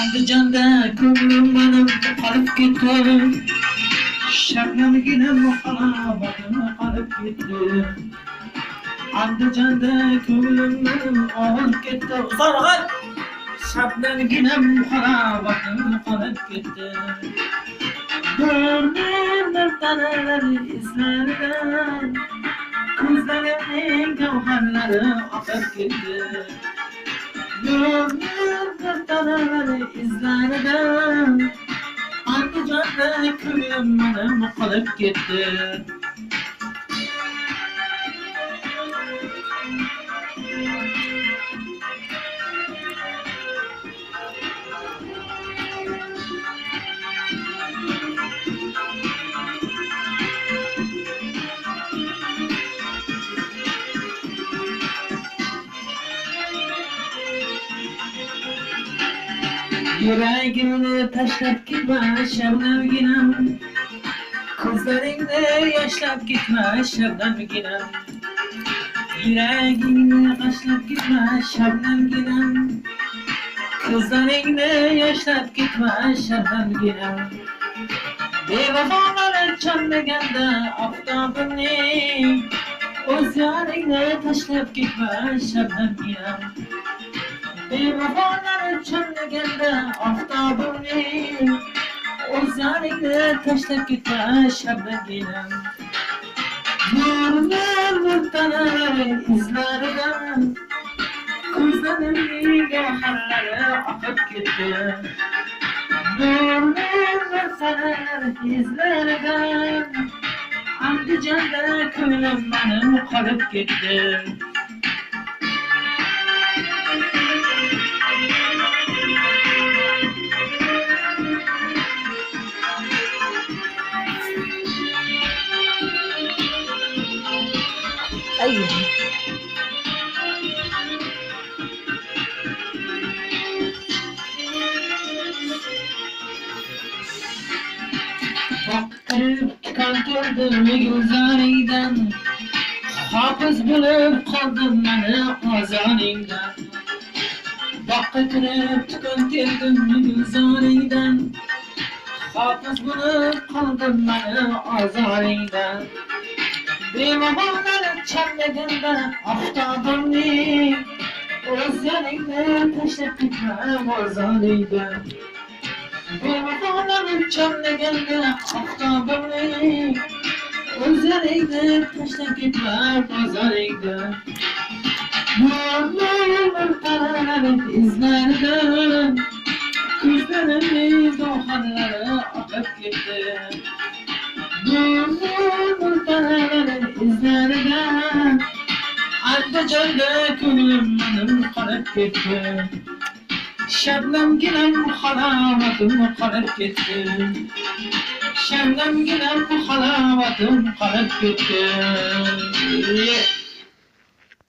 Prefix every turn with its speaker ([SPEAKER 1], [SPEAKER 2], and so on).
[SPEAKER 1] Andijonda ko'nglim benim qolib ketdi. Shabnamgina muhabbatim qolib ketdi. Andijonda ko'nglim benim qolib ketdi. Uzarg'al shabnamgina muhabbatim qolib ketdi. Görmedim tanalar izlaridan, ko'zlarimning gavharlari oqib ketdi. Görmedim tanalar izlaridan, Andijonda ko'nglim benim qolib ketdi. Yüreğimni taşlap gitme şebnemginam, ko'zlaringni yashlab gitme şebnemginam. Yüreğimni taşlap gitme şebnemginam, ko'zlaringni yashlab gitme şebnemginam. Bevafolar chanmaganda oftobimni, o'z yoringni tashlab gitme şebnemginam. Bevafolar chanmaganda oftobimni, o'z yoringni tashlab gitme şebnemginam. Nur tanalar izlaridan, ko'zlarimning gavharlari oqib ketdi. Nur tanalar izlaridan, Andijonda ko'nglim benim qolib ketdi. Baktırıp çıkartırdım gözlerinden, hafız bulup kaldım beni azanından. Baktırıp çıkartırdım gözlerinden, hafız bulup kaldım beni azanından. Bevafolar chanmaganda oftobimni, o'z yoringni tashlab gitme o'zingdan. Bevafolar chanmaganda oftobimni, o'z yoringni tashlab gitme o'zingdan. Nur tanalar izlaridan, ko'zlarimning gavharlari oqib ketdi. Nur tanalar izlaridan, Andijonda ko'nglim benim qolib ketdi. Shabnamginam halovatim qolib ketdi. Shabnamginam halovatim qolib ketdi.